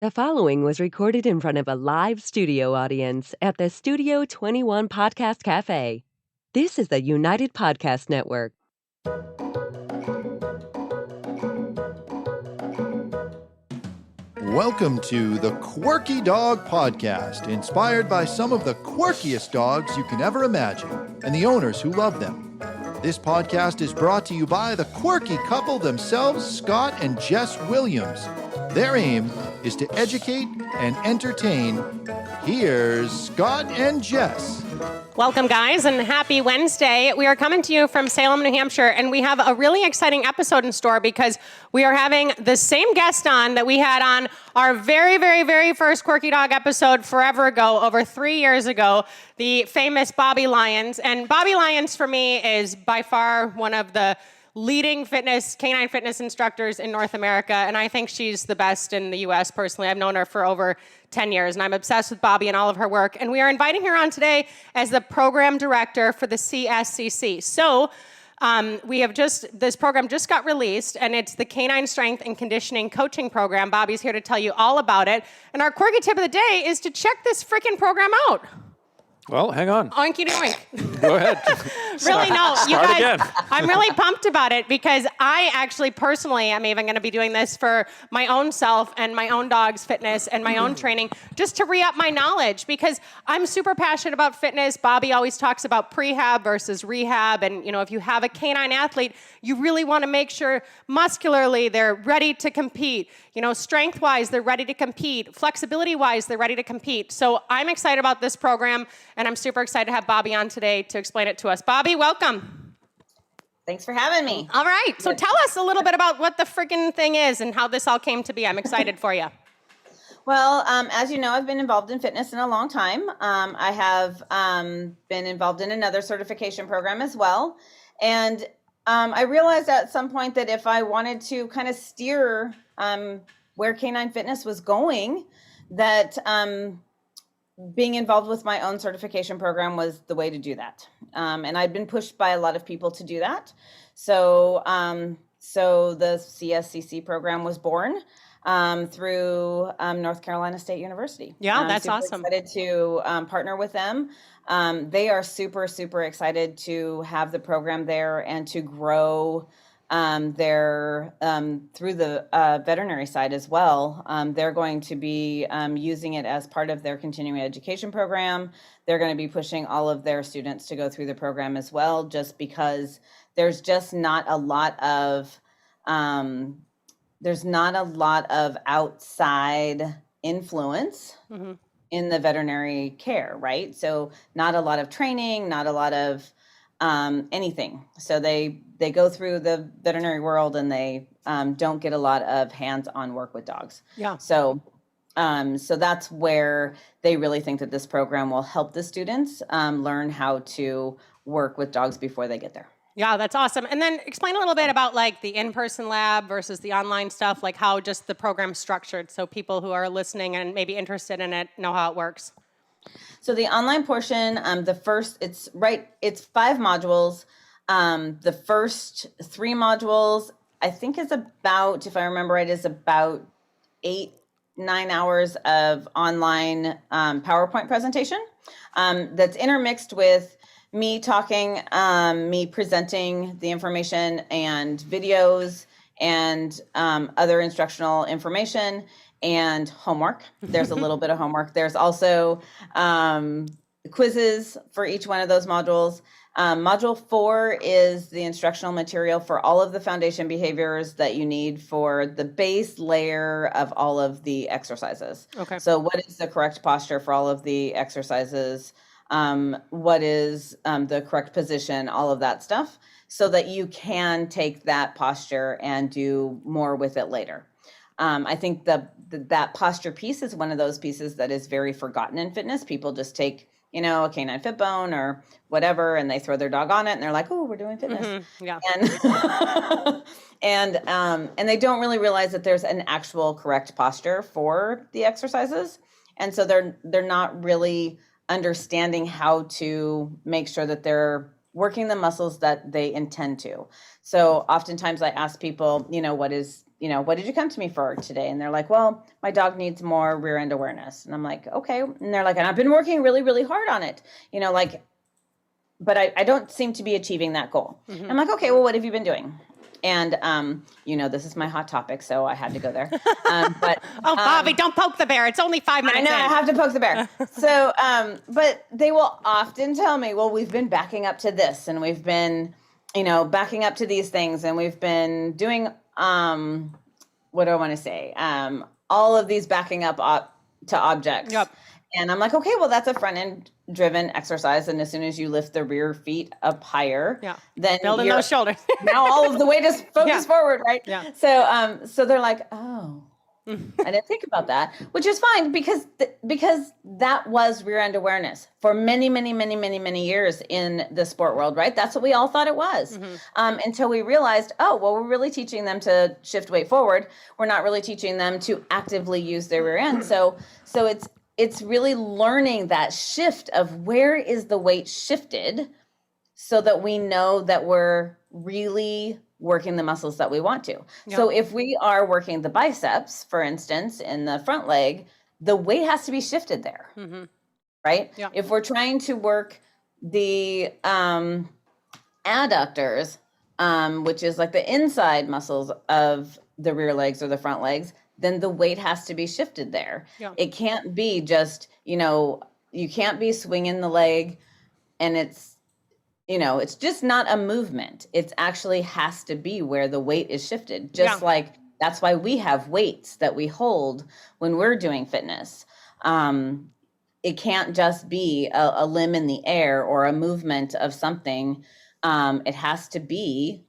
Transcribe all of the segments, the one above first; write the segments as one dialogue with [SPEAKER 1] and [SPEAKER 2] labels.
[SPEAKER 1] The following was recorded in front of a live studio audience at the Studio 21 Podcast Cafe. This is the United Podcast Network.
[SPEAKER 2] Welcome to the Quirky Dog Podcast, inspired by some of the quirkiest dogs you can ever imagine and the owners who love them. This podcast is brought to you by the quirky couple themselves, Scott and Jess Williams. Their aim is to educate and entertain. Here's Scott and Jess.
[SPEAKER 3] Welcome, guys, and happy Wednesday. We are coming to you from Salem, New Hampshire, and we have a really exciting episode in store because we are having the same guest on that we had on our very first Quirky Dog episode forever ago, over 3 years ago, the famous Bobbie Lyons. And Bobbie Lyons, for me, is by far one of the leading canine fitness instructors in North America, and I think she's the best in the U.S. personally. I've known her for over 10 years, and I'm obsessed with Bobbie and all of her work. And we are inviting her on today as the program director for the CSCC. So this program just got released, and it's the Canine Strength and Conditioning Coaching Program. Bobbie's here to tell you all about it. And our quirky tip of the day is to check this freaking program out.
[SPEAKER 4] Well, hang on.
[SPEAKER 3] Oinky doink.
[SPEAKER 4] Go ahead.
[SPEAKER 3] Really, no. You
[SPEAKER 4] Start
[SPEAKER 3] guys,
[SPEAKER 4] again.
[SPEAKER 3] I'm really pumped about it because I actually personally am even going to be doing this for my own self and my own dog's fitness and my own training just to re-up my knowledge because I'm super passionate about fitness. Bobbie always talks about prehab versus rehab. And, you know, if you have a canine athlete, you really want to make sure muscularly they're ready to compete. You know, strength-wise, they're ready to compete. Flexibility-wise, they're ready to compete. So I'm excited about this program, and I'm super excited to have Bobbie on today to explain it to us. Bobbie, welcome.
[SPEAKER 5] Thanks for having me.
[SPEAKER 3] All right. So tell us a little bit about what the freaking thing is and how this all came to be. I'm excited for you.
[SPEAKER 5] Well, as you know, I've been involved in fitness in a long time. I have been involved in another certification program as well. And I realized at some point that if I wanted to kind of steer where canine fitness was going, that being involved with my own certification program was the way to do that. And I've been pushed by a lot of people to do that. So the CSCC program was born through North Carolina State University.
[SPEAKER 3] Yeah, that's awesome.
[SPEAKER 5] Excited to partner with them. They are super excited to have the program there and to grow through the veterinary side as well. They're going to be using it as part of their continuing education program. They're going to be pushing all of their students to go through the program as well, just because there's just not a lot of outside influence in the veterinary care, right? So not a lot of training, not a lot of anything. So they go through the veterinary world and they don't get a lot of hands-on work with dogs.
[SPEAKER 3] Yeah.
[SPEAKER 5] So that's where they really think that this program will help the students learn how to work with dogs before they get there.
[SPEAKER 3] Yeah, that's awesome. And then explain a little bit about like the in-person lab versus the online stuff, like how just the program's structured so people who are listening and maybe interested in it know how it works.
[SPEAKER 5] So the online portion, it's 5 modules. The first 3 modules, I think is about, if I remember right, is about 8-9 hours of online PowerPoint presentation that's intermixed with me talking, me presenting the information and videos and other instructional information and homework. There's a little bit of homework. There's also quizzes for each one of those modules. Module 4 is the instructional material for all of the foundation behaviors that you need for the base layer of all of the exercises.
[SPEAKER 3] Okay.
[SPEAKER 5] So what is the correct posture for all of the exercises? What is the correct position, all of that stuff, so that you can take that posture and do more with it later. I think that posture piece is one of those pieces that is very forgotten in fitness. People just take, a canine fit bone or whatever, and they throw their dog on it, and they're like, "Oh, we're doing fitness."
[SPEAKER 3] Mm-hmm. Yeah.
[SPEAKER 5] And they don't really realize that there's an actual correct posture for the exercises, and so they're not really understanding how to make sure that they're working the muscles that they intend to. So oftentimes I ask people, what is what did you come to me for today? And they're like, well, my dog needs more rear end awareness. And I'm like, okay. And they're like, and I've been working really, really hard on it, but I don't seem to be achieving that goal. I'm like, okay, well, what have you been doing? And, this is my hot topic, so I had to go there. But
[SPEAKER 3] Bobbie, don't poke the bear. It's only 5 minutes.
[SPEAKER 5] I know, I have to poke the bear. So, but they will often tell me, well, we've been backing up to this, and we've been, backing up to these things, and we've been doing, what do I want to say? All of these backing up to objects.
[SPEAKER 3] Yep.
[SPEAKER 5] And I'm like, okay, well, that's a front end driven exercise. And as soon as you lift the rear feet up higher, then
[SPEAKER 3] building those shoulders.
[SPEAKER 5] now all of the weight is focused forward, right?
[SPEAKER 3] Yeah.
[SPEAKER 5] So they're like, oh, I didn't think about that, which is fine because that was rear end awareness for many, many, many, many, many years in the sport world, right? That's what we all thought it was, until we realized, oh, well, we're really teaching them to shift weight forward. We're not really teaching them to actively use their rear end. So it's really learning that shift of where is the weight shifted so that we know that we're really working the muscles that we want to. Yep. So if we are working the biceps, for instance, in the front leg, the weight has to be shifted there, right? Yep. If we're trying to work the adductors, which is like the inside muscles of the rear legs or the front legs, then the weight has to be shifted there. Yeah. It can't be just, you can't be swinging the leg and it's just not a movement. It actually has to be where the weight is shifted. Just like that's why we have weights that we hold when we're doing fitness. It can't just be a limb in the air or a movement of something. It has to be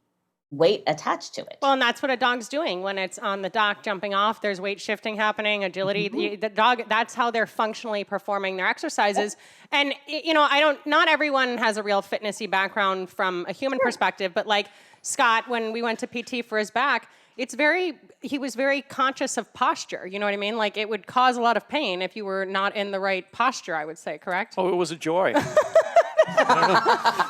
[SPEAKER 5] weight attached to it.
[SPEAKER 3] Well, and that's what a dog's doing when it's on the dock jumping off. There's weight shifting happening, agility. The dog, that's how they're functionally performing their exercises. And not everyone has a real fitnessy background from a human perspective, but like Scott, when we went to PT for his back, he was very conscious of posture. You know what I mean? Like it would cause a lot of pain if you were not in the right posture, I would say, correct?
[SPEAKER 4] Oh, it was a joy.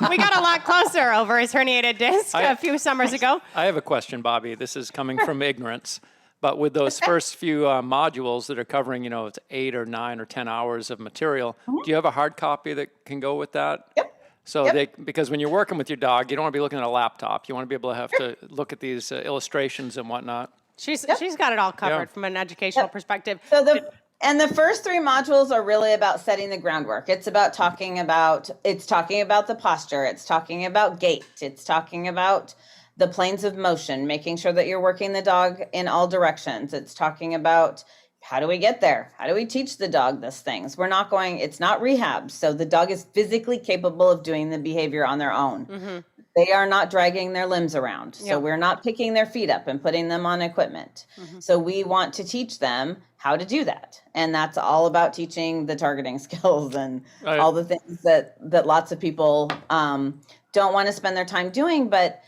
[SPEAKER 3] We got a lot closer over his herniated disc a few summers ago.
[SPEAKER 4] I have a question, Bobbie. This is coming from ignorance. But with those first few modules that are covering, it's 8 or 9 or 10 hours of material, do you have a hard copy that can go with that?
[SPEAKER 5] Yep.
[SPEAKER 4] So because when you're working with your dog, you don't want to be looking at a laptop. You want to be able to have to look at these illustrations and whatnot.
[SPEAKER 3] She's got it all covered from an educational perspective.
[SPEAKER 5] So the first 3 modules are really about setting the groundwork. It's talking about the posture. It's talking about gait. It's talking about the planes of motion, making sure that you're working the dog in all directions. It's talking about how do we get there? How do we teach the dog these things? It's not rehab. So the dog is physically capable of doing the behavior on their own. They are not dragging their limbs around. So we're not picking their feet up and putting them on equipment. So we want to teach them how to do that. And that's all about teaching the targeting skills and all the things that lots of people don't want to spend their time doing, but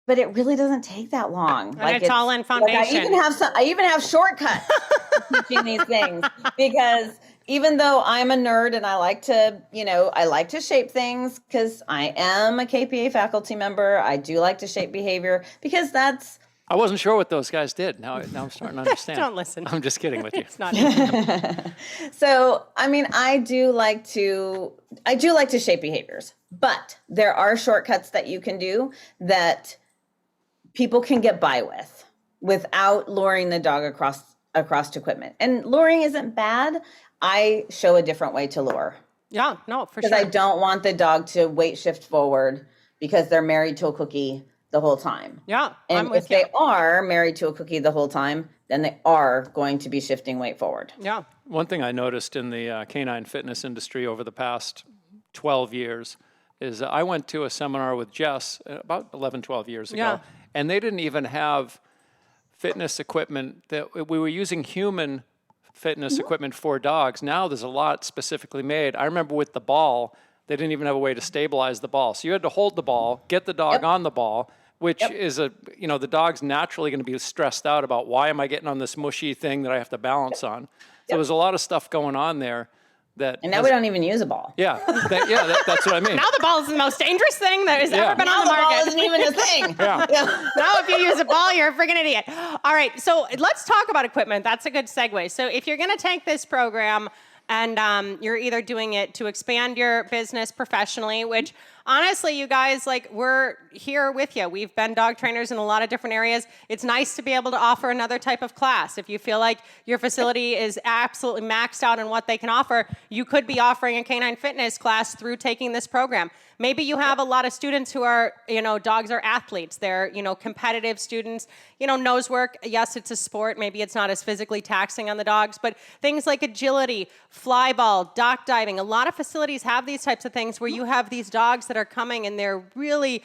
[SPEAKER 5] it really doesn't take that long.
[SPEAKER 3] And it's all in foundation.
[SPEAKER 5] I even have shortcuts to teaching these things because even though I'm a nerd and I like to shape things because I am a KPA faculty member, I do like to shape behavior because that's.
[SPEAKER 4] I wasn't sure what those guys did. Now I'm starting to understand.
[SPEAKER 3] Don't listen.
[SPEAKER 4] I'm just kidding with you.
[SPEAKER 3] It's not easy.
[SPEAKER 5] So, I do like to shape behaviors, but there are shortcuts that you can do that people can get by with without luring the dog across to equipment. And luring isn't bad. I show a different way to lure.
[SPEAKER 3] Yeah, no, for sure.
[SPEAKER 5] Because I don't want the dog to weight shift forward because they're married to a cookie the whole time.
[SPEAKER 3] Yeah,
[SPEAKER 5] and if they are married to a cookie the whole time, then they are going to be shifting weight forward.
[SPEAKER 3] Yeah.
[SPEAKER 4] One thing I noticed in the canine fitness industry over the past 12 years is I went to a seminar with Jess about 11, 12 years ago, and they didn't even have fitness equipment. That we were using human fitness equipment for dogs. Now there's a lot specifically made. I remember with the ball, they didn't even have a way to stabilize the ball. So you had to hold the ball, get the dog on the ball, which is the dog's naturally going to be stressed out about why am I getting on this mushy thing that I have to balance on. So there's a lot of stuff going on there that.
[SPEAKER 5] And now we don't even use a ball.
[SPEAKER 4] Yeah, that's what I mean.
[SPEAKER 3] Now the ball is the most dangerous thing that has ever been on the market.
[SPEAKER 5] Ball isn't even a thing.
[SPEAKER 3] Now if you use a ball, you're a freaking idiot. All right, so let's talk about equipment. That's a good segue. So if you're going to take this program and you're either doing it to expand your business professionally, which honestly, you guys, like, we're here with you. We've been dog trainers in a lot of different areas. It's nice to be able to offer another type of class. If you feel like your facility is absolutely maxed out in what they can offer, you could be offering a canine fitness class through taking this program. Maybe you have a lot of students who are, dogs are athletes. They're, competitive students. Nose work, yes, it's a sport. Maybe it's not as physically taxing on the dogs, but things like agility, fly ball, dock diving, a lot of facilities have these types of things where you have these dogs that are coming and they're really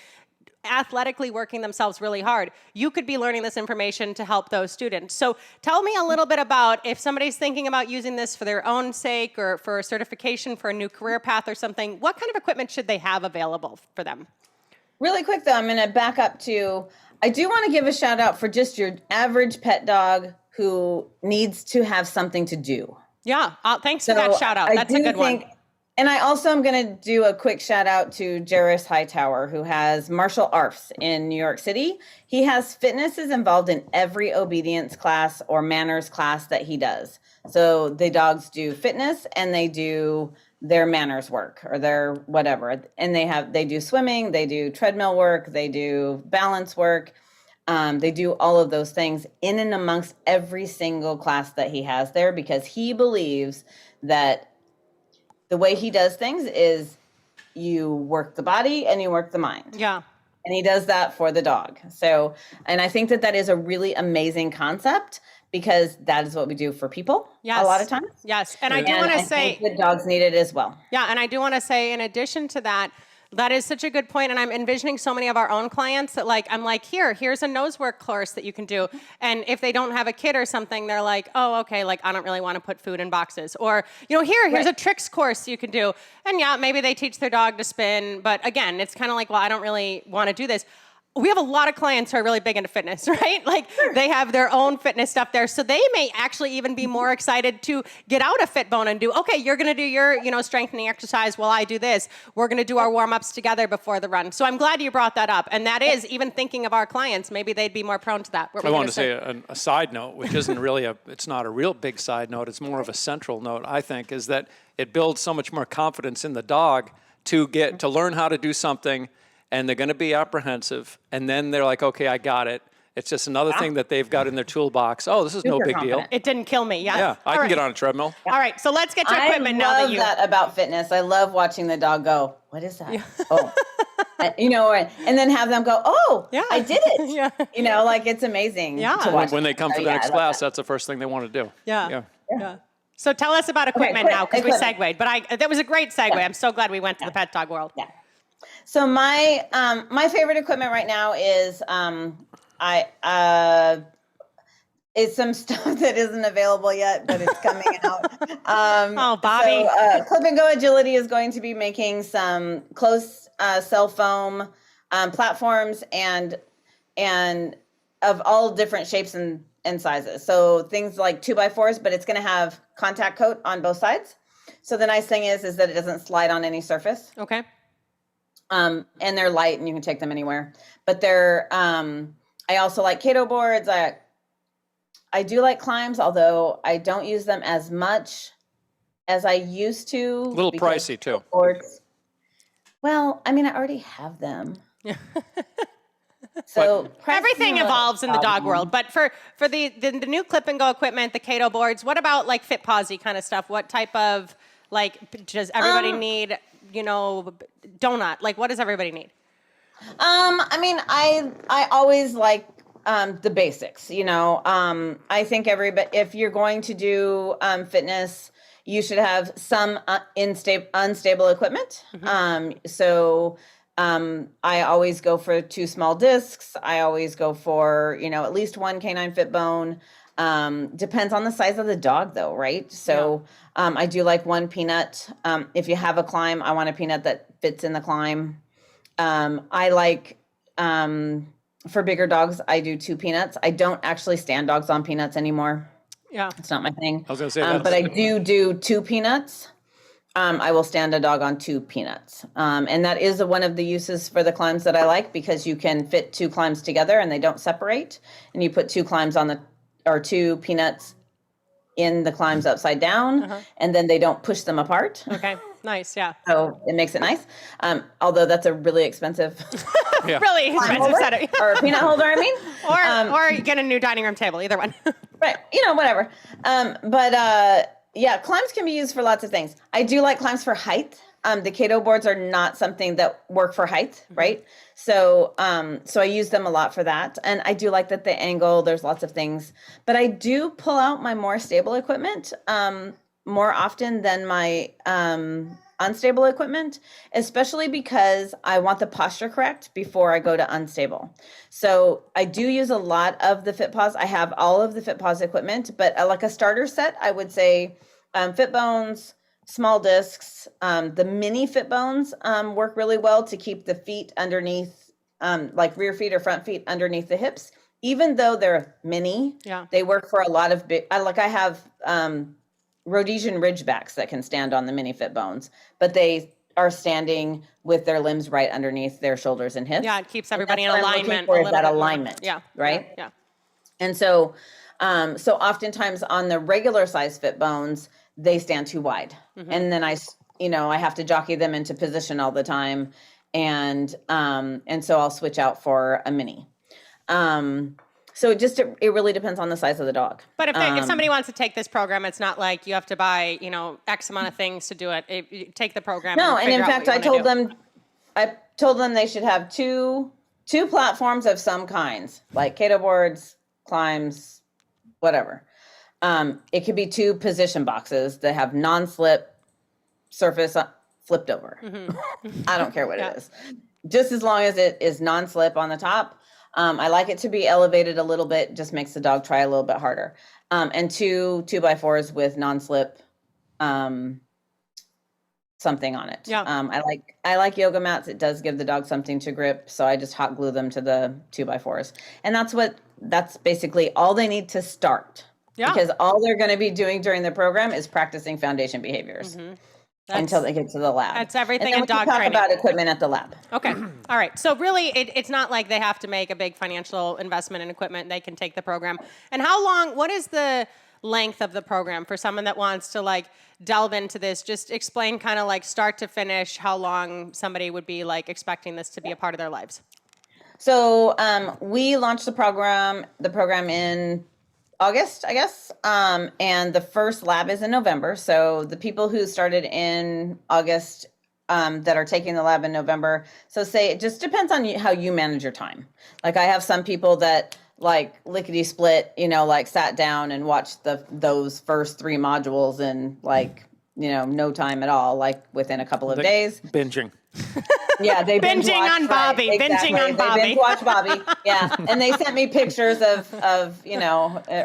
[SPEAKER 3] athletically working themselves really hard. You could be learning this information to help those students. So tell me a little bit about if somebody's thinking about using this for their own sake or for a certification for a new career path or something, what kind of equipment should they have available for them?
[SPEAKER 5] Really quick though, I'm going to back up to, I do want to give a shout out for just your average pet dog who needs to have something to do.
[SPEAKER 3] Yeah, thanks for that shout out. That's a good one.
[SPEAKER 5] And I also am going to do a quick shout out to Jairus Hightower, who has martial arts in New York City. He has fitnesses involved in every obedience class or manners class that he does. So the dogs do fitness and they do their manners work or their whatever. And they do swimming, they do treadmill work, they do balance work. They do all of those things in and amongst every single class that he has there, because he believes that the way he does things is you work the body and you work the mind.
[SPEAKER 3] Yeah.
[SPEAKER 5] And he does that for the dog. So, and I think that is a really amazing concept, because that is what we do for people a lot of times.
[SPEAKER 3] Yes. And I do want to say
[SPEAKER 5] the dogs need it as well.
[SPEAKER 3] Yeah. And I do want to say, in addition to that, that is such a good point. And I'm envisioning so many of our own clients that I'm like, here's a nose work course that you can do. And if they don't have a kid or something, they're like, oh, okay, I don't really want to put food in boxes. Or, here's a tricks course you can do. And yeah, maybe they teach their dog to spin. But again, it's kind of like, well, I don't really want to do this. We have a lot of clients who are really big into fitness, right? They have their own fitness stuff there. So they may actually even be more excited to get out a Fitbone and do, okay, you're going to do your, strengthening exercise while I do this. We're going to do our warm-ups together before the run. So I'm glad you brought that up. And that is, even thinking of our clients, maybe they'd be more prone to that.
[SPEAKER 4] I want to say a side note, which isn't really it's not a real big side note. It's more of a central note, I think, is that it builds so much more confidence in the dog to learn how to do something. And they're going to be apprehensive. And then they're like, okay, I got it. It's just another thing that they've got in their toolbox. Oh, this is no big deal.
[SPEAKER 3] It didn't kill me. Yeah.
[SPEAKER 4] Yeah, I can get on a treadmill.
[SPEAKER 3] All right, so let's get to equipment now.
[SPEAKER 5] I love that about fitness. I love watching the dog go, what is that? Yeah. Oh, and then have them go, oh, yeah. I did it. Yeah. It's amazing to watch.
[SPEAKER 4] When they come for the next class, that's the first thing they want to do.
[SPEAKER 3] Yeah. So tell us about equipment now, because we segued. But that was a great segue. I'm so glad we went to the pet dog world.
[SPEAKER 5] Yeah. So my favorite equipment right now is it's some stuff that isn't available yet, but it's coming out.
[SPEAKER 3] Bobbie.
[SPEAKER 5] So, Clip and Go Agility is going to be making some close cell foam platforms and of all different shapes and sizes. So things like 2x4s, but it's going to have contact coat on both sides. So the nice thing is that it doesn't slide on any surface.
[SPEAKER 3] Okay.
[SPEAKER 5] And they're light and you can take them anywhere, but I also like Cato boards. I do like climbs, although I don't use them as much as I used to.
[SPEAKER 4] A little pricey too.
[SPEAKER 5] Boards, well, I already have them. So
[SPEAKER 3] everything evolves in the dog world, but for the new Clip and Go equipment, the Cato boards, what about Fit Paws kind of stuff? What type of, does everybody need, donut? What does everybody need?
[SPEAKER 5] I always like the basics, I think if you're going to do fitness, you should have some unstable equipment. Mm-hmm. I always go for 2 small discs. I always go for, at least 1 canine Fitbone. Depends on the size of the dog though, right? So I do like 1 peanut. If you have a climb, I want a peanut that fits in the climb. I like, for bigger dogs, I do 2 peanuts. I don't actually stand dogs on peanuts anymore.
[SPEAKER 3] Yeah.
[SPEAKER 5] It's not my thing.
[SPEAKER 4] I was going to say that.
[SPEAKER 5] But I do 2 peanuts. I will stand a dog on 2 peanuts. And that is one of the uses for the climbs that I like, because you can fit 2 climbs together and they don't separate. And you put 2 climbs or 2 peanuts in the climbs upside down, and then they don't push them apart.
[SPEAKER 3] Okay, nice, yeah.
[SPEAKER 5] So it makes it nice. Although that's a really expensive,
[SPEAKER 3] Really expensive setup.
[SPEAKER 5] or a peanut holder, I mean.
[SPEAKER 3] Or you get a new dining room table, either one.
[SPEAKER 5] Right, whatever. Yeah, climbs can be used for lots of things. I do like climbs for height. The Cato boards are not something that work for height, right? So I use them a lot for that. And I do like that the angle, there's lots of things. But I do pull out my more stable equipment more often than my unstable equipment, especially because I want the posture correct before I go to unstable. So I do use a lot of the FitPaws. I have all of the FitPaws equipment, but like a starter set, I would say FitBones, small discs, the mini FitBones work really well to keep the feet underneath, like rear feet or front feet underneath the hips. Even though they're mini, they work for a lot of big, I have Rhodesian Ridgebacks that can stand on the mini FitBones, but they are standing with their limbs right underneath their shoulders and hips.
[SPEAKER 3] Yeah, it keeps everybody in alignment.
[SPEAKER 5] That alignment.
[SPEAKER 3] Yeah.
[SPEAKER 5] Right?
[SPEAKER 3] Yeah.
[SPEAKER 5] And so oftentimes on the regular size FitBones, they stand too wide. And then I have to jockey them into position all the time. And so I'll switch out for a mini. So it really depends on the size of the dog.
[SPEAKER 3] But if somebody wants to take this program, it's not like you have to buy, X amount of things to do it. You take the program.
[SPEAKER 5] No, and in fact, I told them they should have two platforms of some kinds, like Cato boards, climbs, whatever. It could be 2 position boxes that have non-slip surface flipped over. I don't care what it is. Just as long as it is non-slip on the top. I like it to be elevated a little bit, just makes the dog try a little bit harder. And 2 2x4s with non-slip something on it. Yeah. I like yoga mats. It does give the dog something to grip, so I just hot glue them to the 2x4s. And that's basically all they need to start. Yeah. Because all they're going to be doing during the program is practicing foundation behaviors. Until they get to the lab.
[SPEAKER 3] That's everything in dog
[SPEAKER 5] training.
[SPEAKER 3] Talk
[SPEAKER 5] about equipment at the lab.
[SPEAKER 3] Okay. All right. So really, it's not like they have to make a big financial investment in equipment. They can take the program. And what is the length of the program for someone that wants to delve into this? Just explain kind of start to finish how long somebody would be expecting this to be a part of their lives.
[SPEAKER 5] So we launched the program in August, I guess. And the first lab is in November. So the people who started in August that are taking the lab in November. So say it just depends on how you manage your time. I have some people that lickety split, sat down and watched those first 3 modules in no time at all, within a couple of days.
[SPEAKER 4] Binging.
[SPEAKER 5] Yeah, they
[SPEAKER 3] binging on Bobbie.
[SPEAKER 5] Right, exactly.
[SPEAKER 3] Binging on Bobbie.
[SPEAKER 5] They binge watch Bobbie. Yeah, and they sent me pictures of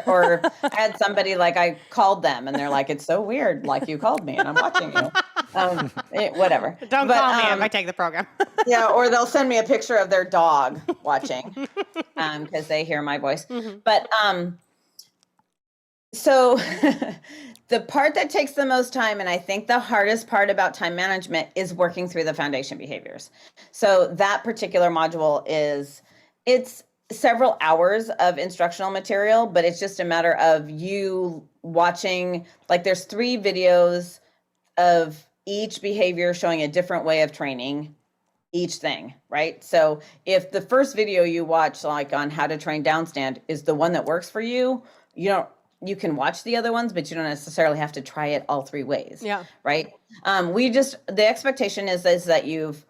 [SPEAKER 5] or I had somebody I called them and they're like, "It's so weird, you called me and I'm watching you." Whatever.
[SPEAKER 3] Don't call me if I take the program.
[SPEAKER 5] Yeah, or they'll send me a picture of their dog watching because they hear my voice. But so. The part that takes the most time, and I think the hardest part about time management, is working through the foundation behaviors. So that particular module it's several hours of instructional material, but it's just a matter of you watching, there's 3 videos of each behavior showing a different way of training each thing, right? So if the first video you watch, on how to train down stand, is the one that works for you, you can watch the other ones, but you don't necessarily have to try it all 3 ways. Yeah. Right. The expectation is that you've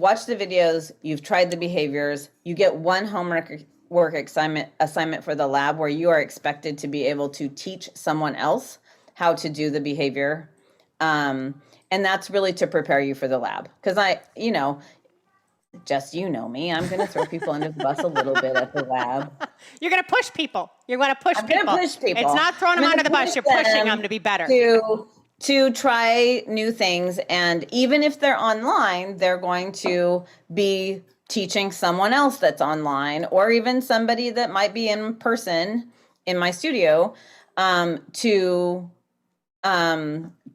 [SPEAKER 5] watched the videos, you've tried the behaviors, you get one homework assignment for the lab where you are expected to be able to teach someone else how to do the behavior. And that's really to prepare you for the lab. Because Jess, you know me. I'm going to throw people under the bus a little bit at the lab.
[SPEAKER 3] You're going to push people. You're going to push people.
[SPEAKER 5] I'm going to push people.
[SPEAKER 3] It's not throwing them under the bus. You're pushing them to be better.
[SPEAKER 5] To try new things. And even if they're online, they're going to be teaching someone else that's online, or even somebody that might be in person in my studio, to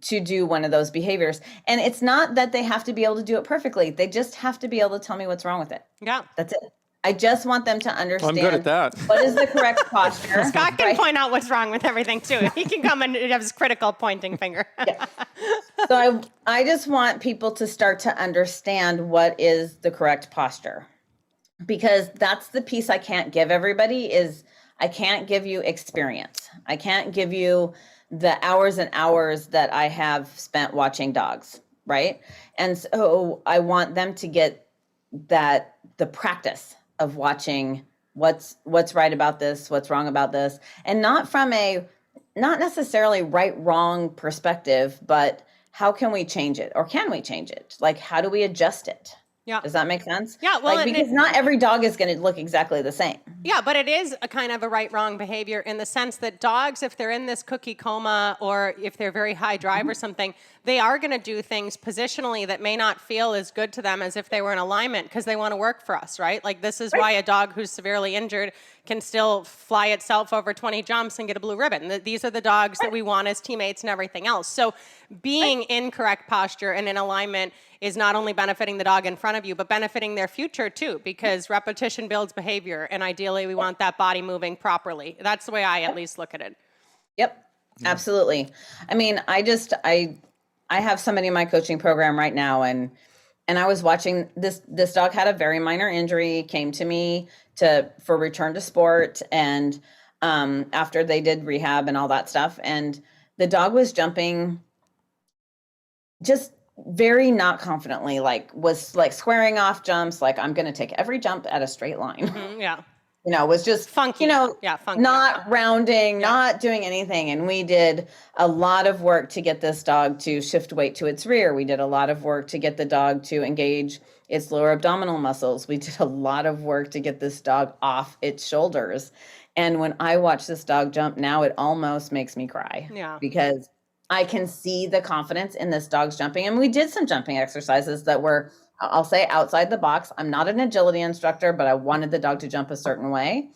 [SPEAKER 5] do one of those behaviors. And it's not that they have to be able to do it perfectly. They just have to be able to tell me what's wrong with it.
[SPEAKER 3] Yeah.
[SPEAKER 5] That's it. I just want them to understand.
[SPEAKER 4] I'm good at that.
[SPEAKER 5] What is the correct posture?
[SPEAKER 3] Scott can point out what's wrong with everything too. He can come and have his critical pointing finger.
[SPEAKER 5] Yeah. So I just want people to start to understand what is the correct posture, because that's the piece I can't give everybody. Is I can't give you experience. I can't give you the hours and hours that I have spent watching dogs, right? And so I want them to get the practice of watching what's right about this, what's wrong about this, and not from a not necessarily right wrong perspective, but how can we change it, or can we change it? Like, how do we adjust it?
[SPEAKER 3] Yeah.
[SPEAKER 5] Does that make sense?
[SPEAKER 3] Yeah. Well,
[SPEAKER 5] like, because not every dog is going to look exactly the same.
[SPEAKER 3] Yeah, but it is a kind of a right-wrong behavior in the sense that dogs, if they're in this cookie coma or if they're very high drive or something, they are going to do things positionally that may not feel as good to them as if they were in alignment because they want to work for us, right? Like this is why a dog who's severely injured can still fly itself over 20 jumps and get a blue ribbon. These are the dogs that we want as teammates and everything else. So being in correct posture and in alignment is not only benefiting the dog in front of you, but benefiting their future too, because repetition builds behavior, and ideally we want that body moving properly. That's the way I at least look at it.
[SPEAKER 5] Yep, absolutely. I mean, I have somebody in my coaching program right now, and I was watching this dog had a very minor injury, came to me for return to sport, and after they did rehab and all that stuff, and the dog was jumping just very not confidently, was squaring off jumps, like I'm going to take every jump at a straight line.
[SPEAKER 3] Yeah.
[SPEAKER 5] Was just
[SPEAKER 3] funky. Funky.
[SPEAKER 5] Not rounding, not doing anything. And we did a lot of work to get this dog to shift weight to its rear. We did a lot of work to get the dog to engage its lower abdominal muscles. We did a lot of work to get this dog off its shoulders. And when I watch this dog jump now, it almost makes me cry.
[SPEAKER 3] Yeah.
[SPEAKER 5] Because I can see the confidence in this dog's jumping. And we did some jumping exercises that were, I'll say, outside the box. I'm not an agility instructor, but I wanted the dog to jump a certain way.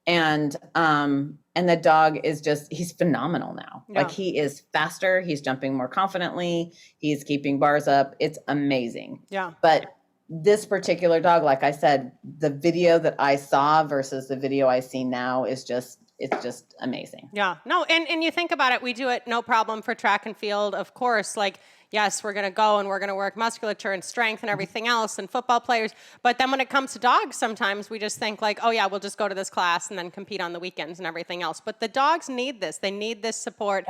[SPEAKER 5] And the dog is he's phenomenal now.
[SPEAKER 3] Yeah.
[SPEAKER 5] Like, he is faster. He's jumping more confidently. He's keeping bars up. It's amazing.
[SPEAKER 3] Yeah.
[SPEAKER 5] But this particular dog, like I said, the video that I saw versus the video I see now is it's just amazing.
[SPEAKER 3] Yeah. No, and you think about it, we do it no problem for track and field, of course. Like, yes, we're going to go and we're going to work musculature and strength and everything else and football players. But then when it comes to dogs, sometimes we just think like, oh yeah, we'll just go to this class and then compete on the weekends and everything else. But the dogs need this. They need this support.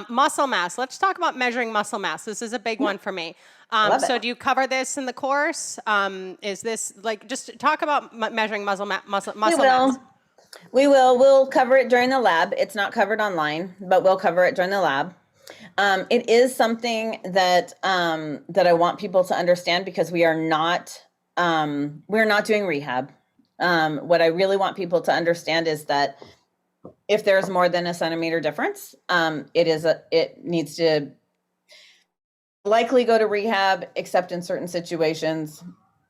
[SPEAKER 3] Muscle mass. Let's talk about measuring muscle mass. This is a big one for me. So do you cover this in the course? Is this just talk about measuring muscle mass?
[SPEAKER 5] We will. We'll cover it during the lab. It's not covered online, but we'll cover it during the lab. It is something that I want people to understand, because we're not doing rehab. What I really want people to understand is that if there's more than a centimeter difference, it needs to likely go to rehab, except in certain situations.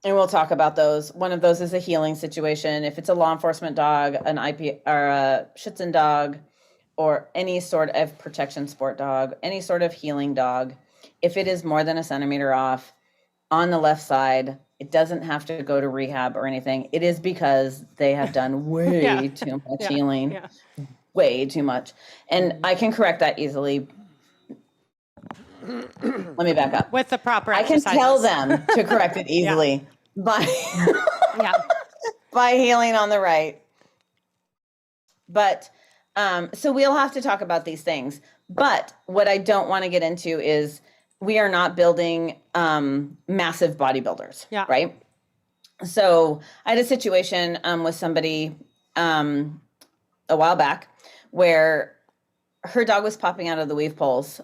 [SPEAKER 5] And we'll talk about those. One of those is a healing situation. If it's a law enforcement dog, an IP or a Schutzen dog, or any sort of protection sport dog, any sort of healing dog, if it is more than a centimeter off on the left side, it doesn't have to go to rehab or anything. It is because they have done way too much healing, way too much. And I can correct that easily. Let me back up.
[SPEAKER 3] With the proper
[SPEAKER 5] exercises. I can tell them to correct it easily by healing on the right. But so we'll have to talk about these things. But what I don't want to get into is we are not building massive bodybuilders, right? So I had a situation with somebody a while back where her dog was popping out of the weave poles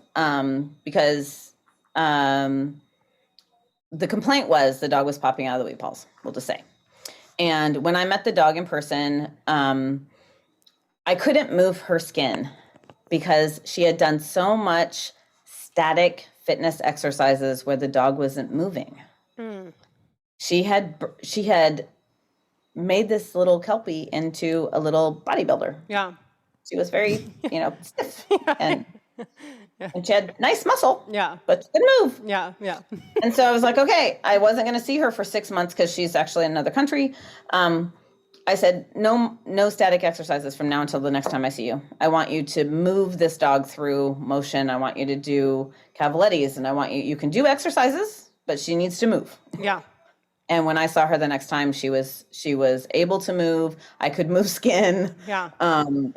[SPEAKER 5] because the complaint was the dog was popping out of the weave poles, we'll just say. And when I met the dog in person, I couldn't move her skin because she had done so much static fitness exercises where the dog wasn't moving. She had made this little Kelpie into a little bodybuilder.
[SPEAKER 3] Yeah.
[SPEAKER 5] She was very, stiff. And And she had nice muscle.
[SPEAKER 3] Yeah.
[SPEAKER 5] But she couldn't move.
[SPEAKER 3] Yeah. Yeah.
[SPEAKER 5] And so I was like, okay, I wasn't going to see her for 6 months because she's actually in another country. I said, no static exercises from now until the next time I see you. I want you to move this dog through motion. I want you to do cavalettis, and I want you can do exercises, but she needs to move.
[SPEAKER 3] Yeah.
[SPEAKER 5] And when I saw her the next time, she was able to move. I could move skin.
[SPEAKER 3] Yeah.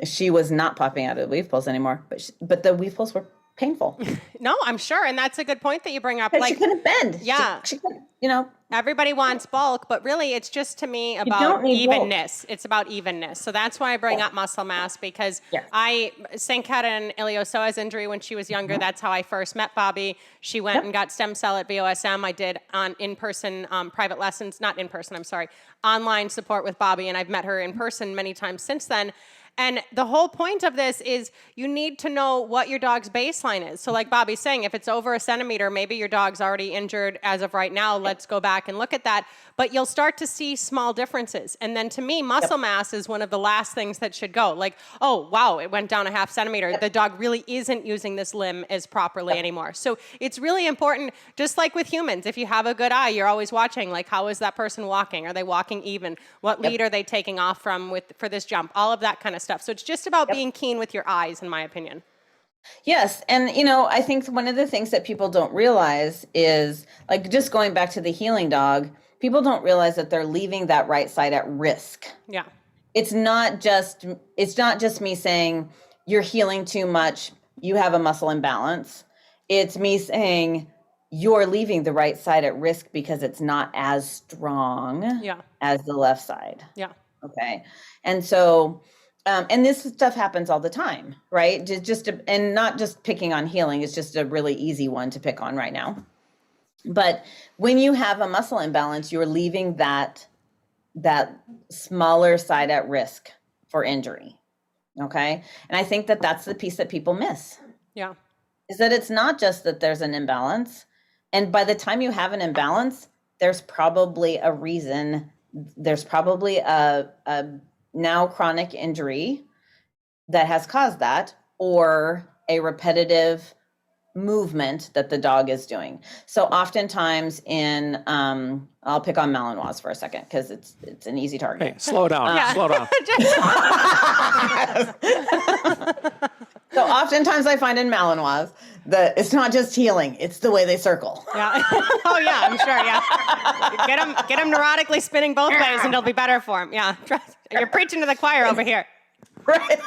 [SPEAKER 5] She was not popping out of the weave pulls anymore, but the weave pulls were painful.
[SPEAKER 3] No, I'm sure. And that's a good point that you bring up.
[SPEAKER 5] Like, she couldn't bend.
[SPEAKER 3] Yeah.
[SPEAKER 5] She couldn't, you know.
[SPEAKER 3] Everybody wants bulk, but really it's just to me about evenness. It's about evenness. So that's why I bring up muscle mass, because St. Cat and Iliosoa's injury when she was younger, that's how I first met Bobbie. She went and got stem cell at BOSM. I did on in-person private lessons, not in-person, I'm sorry, online support with Bobbie, and I've met her in person many times since then. And the whole point of this is you need to know what your dog's baseline is. So like Bobbie's saying, if it's over a centimeter, maybe your dog's already injured as of right now. Let's go back and look at that. But you'll start to see small differences. And then to me, muscle mass is one of the last things that should go. Like, oh, wow, it went down a half centimeter. The dog really isn't using this limb as properly anymore. So it's really important, just like with humans. If you have a good eye, you're always watching, like, how is that person walking? Are they walking even? What lead are they taking off from for this jump? All of that kind of stuff. So it's just about being keen with your eyes, in my opinion.
[SPEAKER 5] Yes. And, you know, I think one of the things that people don't realize is, like, just going back to the healing dog, people don't realize that they're leaving that right side at risk.
[SPEAKER 3] Yeah.
[SPEAKER 5] It's not just me saying you're healing too much, you have a muscle imbalance. It's me saying you're leaving the right side at risk because it's not as strong as the left side.
[SPEAKER 3] Yeah.
[SPEAKER 5] Okay. And so, and this stuff happens all the time, right? And not just picking on healing, it's just a really easy one to pick on right now. But when you have a muscle imbalance, you're leaving that smaller side at risk for injury. Okay. And I think that that's the piece that people miss.
[SPEAKER 3] Yeah.
[SPEAKER 5] Is that it's not just that there's an imbalance. And by the time you have an imbalance, there's probably a reason. There's probably a now chronic injury that has caused that, or a repetitive movement that the dog is doing. So oftentimes I'll pick on Malinois for a second because it's an easy target.
[SPEAKER 4] Hey, slow down, slow down.
[SPEAKER 5] So oftentimes I find in Malinois that it's not just healing, it's the way they circle.
[SPEAKER 3] Yeah. Oh yeah, I'm sure. Yeah. Get them neurotically spinning both ways and it'll be better for them. Yeah. You're preaching to the choir over here.
[SPEAKER 5] Right.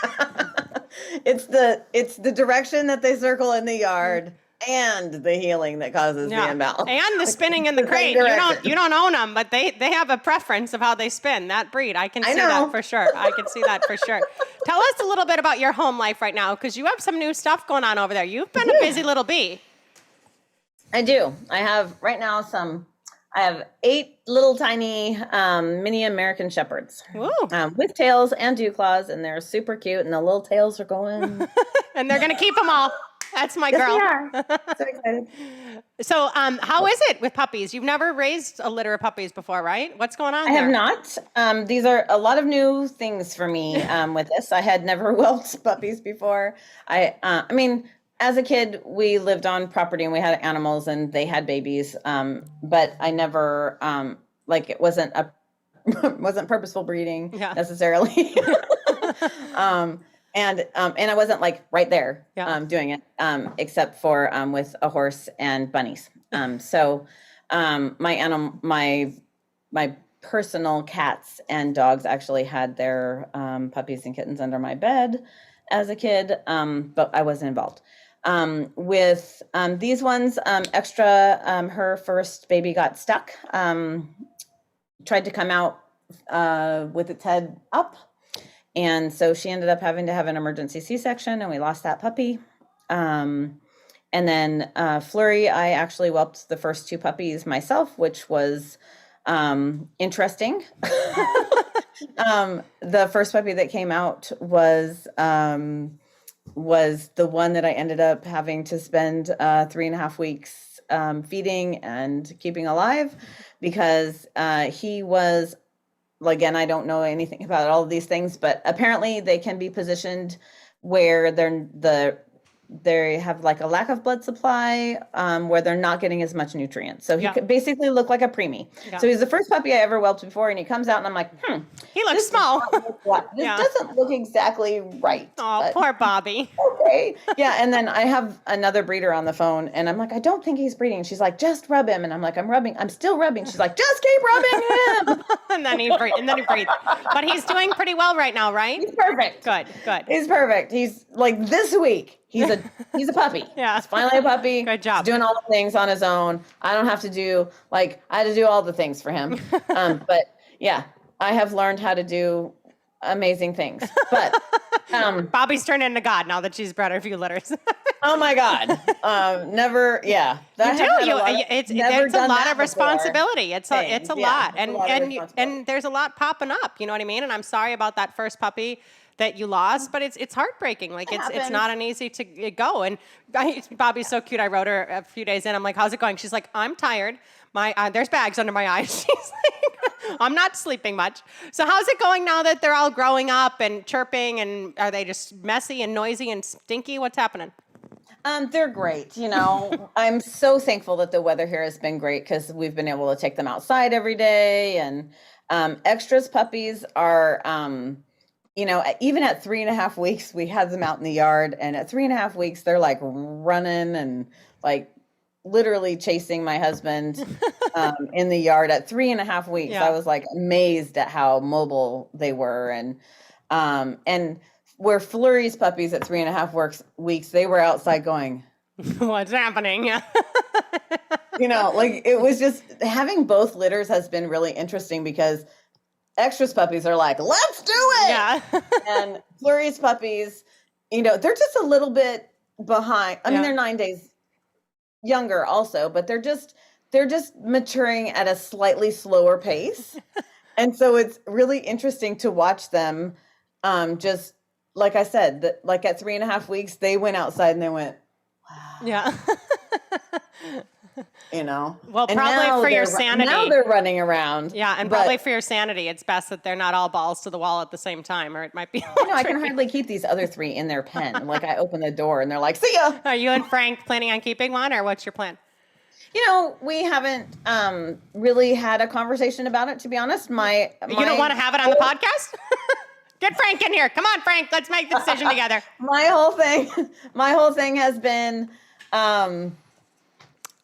[SPEAKER 5] It's the direction that they circle in the yard and the healing that causes the imbalance.
[SPEAKER 3] And the spinning in the crate. You don't own them, but they have a preference of how they spin. That breed. I can see that for sure. I can see that for sure. Tell us a little bit about your home life right now, because you have some new stuff going on over there. You've been a busy little bee.
[SPEAKER 5] I do. I have right now I have 8 little tiny mini American Shepherds with tails and dew claws, and they're super cute, and the little tails are going.
[SPEAKER 3] And they're going to keep them all. That's my girl.
[SPEAKER 5] Yes, they are. So excited.
[SPEAKER 3] So how is it with puppies? You've never raised a litter of puppies before, right? What's going on
[SPEAKER 5] I have not. These are a lot of new things for me with this. I had never whelped puppies before. I mean, as a kid, we lived on property and we had animals and they had babies. But I never, it wasn't purposeful breeding necessarily. And I wasn't like right there doing it, except for with a horse and bunnies. So my personal cats and dogs actually had their puppies and kittens under my bed as a kid, but I wasn't involved. With these ones, her first baby got stuck, tried to come out with its head up. And so she ended up having to have an emergency C-section, and we lost that puppy. And then Flurry, I actually whelped the first 2 puppies myself, which was interesting. The first puppy that came out was the one that I ended up having to spend 3.5 weeks feeding and keeping alive, because he was, again, I don't know anything about all of these things, but apparently they can be positioned where the they have like a lack of blood supply, where they're not getting as much nutrients. So he could basically look like a preemie.
[SPEAKER 3] Yeah.
[SPEAKER 5] So he's the first puppy I ever whelped before, and he comes out and I'm like,
[SPEAKER 3] He looks small.
[SPEAKER 5] This doesn't look exactly right.
[SPEAKER 3] Oh, poor Bobbie.
[SPEAKER 5] Okay. Yeah. And then I have another breeder on the phone and I'm like, I don't think he's breeding. And she's like, just rub him. And I'm like, I'm still rubbing. She's like, just keep rubbing him.
[SPEAKER 3] and then he breathed. But he's doing pretty well right now, right?
[SPEAKER 5] He's perfect.
[SPEAKER 3] Good.
[SPEAKER 5] He's perfect. He's like this week. He's a puppy.
[SPEAKER 3] Yeah.
[SPEAKER 5] He's finally a puppy.
[SPEAKER 3] Good job.
[SPEAKER 5] He's doing all the things on his own. I don't have to do I had to do all the things for him. But yeah, I have learned how to do amazing things. But
[SPEAKER 3] Bobbie's turned into God now that she's bred her few litters.
[SPEAKER 5] oh my God. Never. Yeah.
[SPEAKER 3] It's a lot of responsibility. It's a lot. And there's a lot popping up. You know what I mean? And I'm sorry about that first puppy that you lost, but it's heartbreaking. Like it's not an easy to go. And Bobbie's so cute. I wrote her a few days in. I'm like, how's it going? She's like, I'm tired. There's bags under my eyes. She's like, I'm not sleeping much. So how's it going now that they're all growing up and chirping? And are they just messy and noisy and stinky? What's happening?
[SPEAKER 5] They're great. You know, I'm so thankful that the weather here has been great because we've been able to take them outside every day. And extras puppies are, even at 3.5 weeks, we had them out in the yard. And at 3.5 weeks, they're like running and like literally chasing my husband in the yard at 3.5 weeks.
[SPEAKER 3] Yeah.
[SPEAKER 5] I was like amazed at how mobile they were. And where Flurry's puppies at 3.5 weeks, they were outside going,
[SPEAKER 3] what's happening? Yeah.
[SPEAKER 5] It was just having both litters has been really interesting because extras puppies are like, let's do it.
[SPEAKER 3] Yeah.
[SPEAKER 5] And Flurry's puppies, they're just a little bit behind. I mean, they're 9 days younger also, but they're just maturing at a slightly slower pace. And so it's really interesting to watch them. Just like I said, like at 3.5 weeks, they went outside and they went, wow.
[SPEAKER 3] Yeah. Well,
[SPEAKER 5] and
[SPEAKER 3] probably for your sanity.
[SPEAKER 5] Now they're running around.
[SPEAKER 3] Yeah, and probably for your sanity, it's best that they're not all balls to the wall at the same time, or it might be.
[SPEAKER 5] I can hardly keep these other 3 in their pen. Like I open the door and they're like, "See ya."
[SPEAKER 3] Are you and Frank planning on keeping one, or what's your plan?
[SPEAKER 5] We haven't really had a conversation about it. To be honest,
[SPEAKER 3] you don't want to have it on the podcast? Get Frank in here. Come on, Frank. Let's make the decision together.
[SPEAKER 5] My whole thing has been.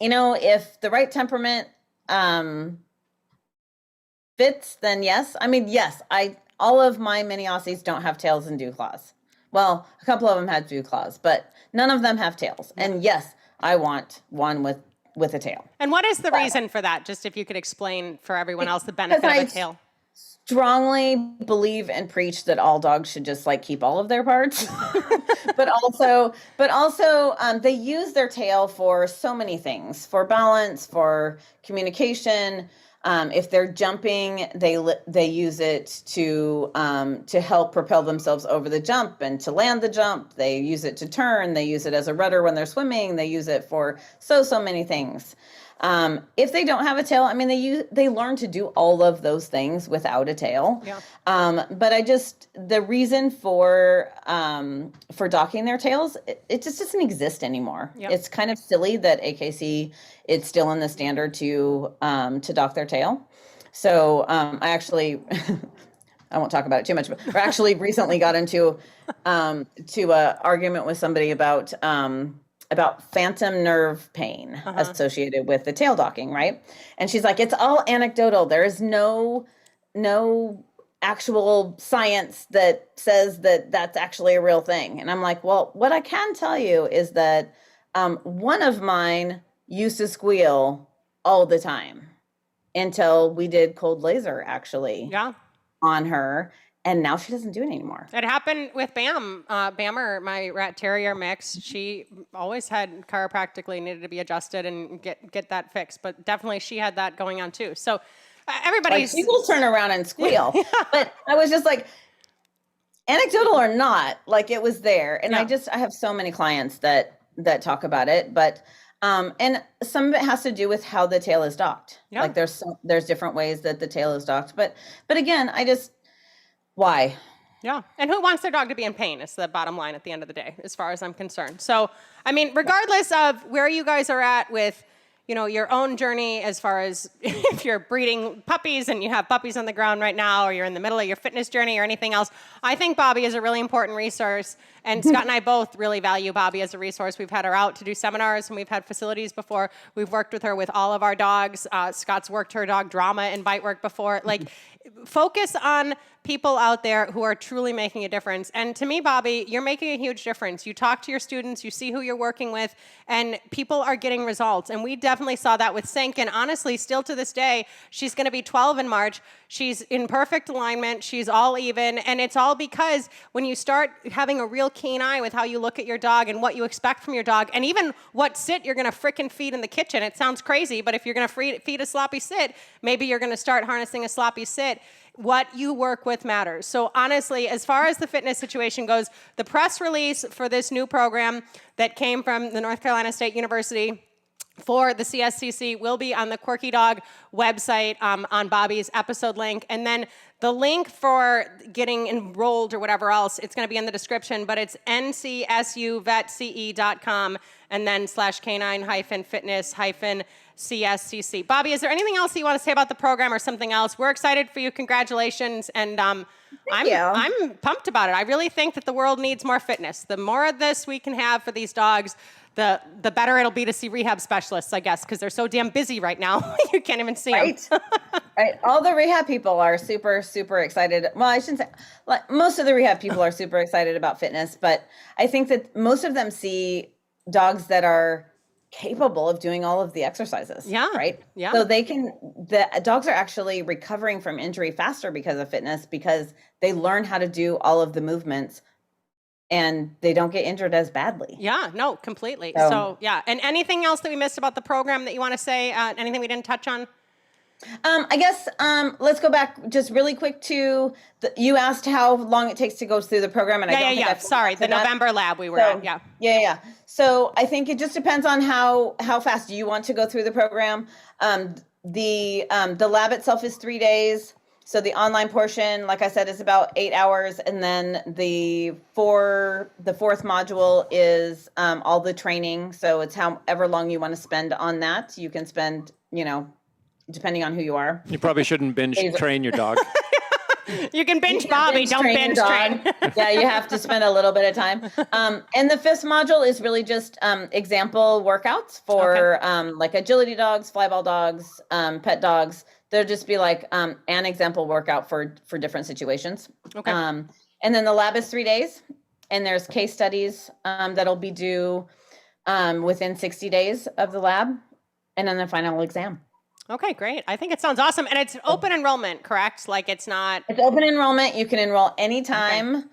[SPEAKER 5] If the right temperament fits, then yes. I mean, yes, all of my mini Aussies don't have tails and dew claws. Well, a couple of them had dew claws, but none of them have tails. And yes, I want one with a tail.
[SPEAKER 3] And what is the reason for that? Just if you could explain for everyone else the benefit of a tail.
[SPEAKER 5] Strongly believe and preach that all dogs should just keep all of their parts, but also they use their tail for so many things, for balance, for communication. If they're jumping, they use it to help propel themselves over the jump and to land the jump. They use it to turn. They use it as a rudder when they're swimming. They use it for so many things. If they don't have a tail, I mean, they learn to do all of those things without a tail.
[SPEAKER 3] Yeah.
[SPEAKER 5] But the reason for docking their tails, it just doesn't exist anymore.
[SPEAKER 3] Yep.
[SPEAKER 5] It's kind of silly that AKC it's still in the standard to dock their tail. So I actually, I won't talk about it too much, but I actually recently got into a argument with somebody about phantom nerve pain associated with the tail docking, right? And she's like, it's all anecdotal. There is no actual science that says that that's actually a real thing. And I'm like, well, what I can tell you is that one of mine used to squeal all the time until we did cold laser actually on her. And now she doesn't do it anymore.
[SPEAKER 3] It happened with Bam. Bammer, my rat terrier mix, she always had chiropractically needed to be adjusted and get that fixed. But definitely she had that going on too. So everybody's...
[SPEAKER 5] She will turn around and squeal. But I was just like, anecdotal or not, it was there. And I have so many clients that talk about it. But and some of it has to do with how the tail is docked.
[SPEAKER 3] Yeah.
[SPEAKER 5] There's different ways that the tail is docked. But again, why?
[SPEAKER 3] Yeah. And who wants their dog to be in pain? It's the bottom line at the end of the day, as far as I'm concerned. So, I mean, regardless of where you guys are at with, you know, your own journey, as far as if you're breeding puppies and you have puppies on the ground right now, or you're in the middle of your fitness journey or anything else, I think Bobbie is a really important resource. And Scott and I both really value Bobbie as a resource. We've had her out to do seminars and we've had facilities before. We've worked with her with all of our dogs. Scott's worked her dog drama and bite work before. Like, focus on people out there who are truly making a difference. And to me, Bobbie, you're making a huge difference. You talk to your students, you see who you're working with, and people are getting results. And we definitely saw that with Sink. And honestly, still to this day, she's going to be 12 in March. She's in perfect alignment. She's all even. And it's all because when you start having a real keen eye with how you look at your dog and what you expect from your dog, and even what sit you're going to frickin' feed in the kitchen. It sounds crazy, but if you're going to feed a sloppy sit, maybe you're going to start harnessing a sloppy sit. What you work with matters. So honestly, as far as the fitness situation goes, the press release for this new program that came from the North Carolina State University for the CSCC will be on the Quirky Dog website on Bobbie's episode link. And then the link for getting enrolled or whatever else, it's going to be in the description, but it's ncsuvetse.com and then /canine-fitness-CSCC. Bobbie, is there anything else you want to say about the program or something else? We're excited for you. Congratulations. And I'm pumped about it. I really think that the world needs more fitness. The more of this we can have for these dogs, the better it'll be to see rehab specialists, I guess, because they're so damn busy right now. You can't even see them.
[SPEAKER 5] Right. All the rehab people are super, super excited. Well, I shouldn't say, like, most of the rehab people are super excited about fitness, but I think that most of them see dogs that are capable of doing all of the exercises.
[SPEAKER 3] Yeah.
[SPEAKER 5] Right.
[SPEAKER 3] Yeah.
[SPEAKER 5] So the dogs are actually recovering from injury faster because of fitness, because they learn how to do all of the movements and they don't get injured as badly.
[SPEAKER 3] Yeah, no, completely. So yeah. And anything else that we missed about the program that you want to say? Anything we didn't touch on?
[SPEAKER 5] I guess let's go back just really quick to you asked how long it takes to go through the program, and
[SPEAKER 3] Sorry, the November lab we were at.
[SPEAKER 5] Yeah. So I think it just depends on how fast you want to go through the program. The lab itself is 3 days. So the online portion, like I said, is about 8 hours, and then the fourth module is all the training. So it's however long you want to spend on that. You can spend, depending on who you are.
[SPEAKER 4] You probably shouldn't binge train your dog.
[SPEAKER 3] You can binge Bobbie, don't binge train.
[SPEAKER 5] Yeah, you have to spend a little bit of time. And the fifth module is really just example workouts for like agility dogs, flyball dogs, pet dogs. There'll just be like an example workout for different situations. Okay. And then the lab is 3 days, and there's case studies that'll be due within 60 days of the lab, and then the final exam.
[SPEAKER 3] Okay, great. I think it sounds awesome. And it's open enrollment, correct? Like it's
[SPEAKER 5] open enrollment. You can enroll anytime.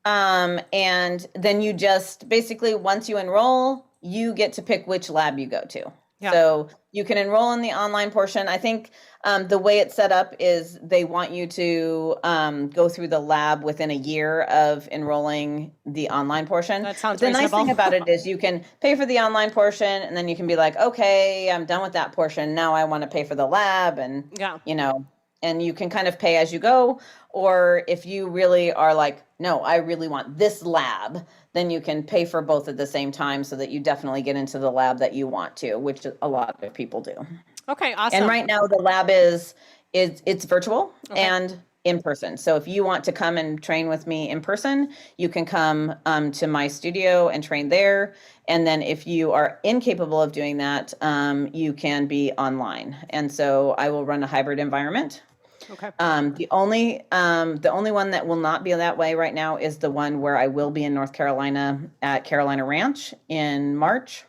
[SPEAKER 5] Okay. And then you just basically, once you enroll, you get to pick which lab you go to. Yeah. So you can enroll in the online portion. I think the way it's set up is they want you to go through the lab within a year of enrolling the online portion.
[SPEAKER 3] That sounds
[SPEAKER 5] reasonable.
[SPEAKER 3] The
[SPEAKER 5] nice thing about it is you can pay for the online portion, and then you can be like, okay, I'm done with that portion. Now I want to pay for the lab, and and you can kind of pay as you go. Or if you really are like, no, I really want this lab, then you can pay for both at the same time so that you definitely get into the lab that you want to, which a lot of people do.
[SPEAKER 3] Okay, awesome.
[SPEAKER 5] And right now the lab it's virtual and in person. So if you want to come and train with me in person, you can come to my studio and train there. And then if you are incapable of doing that, you can be online. And so I will run a hybrid environment. Okay. The only one that will not be that way right now is the one where I will be in North Carolina at Carolina Ranch in March.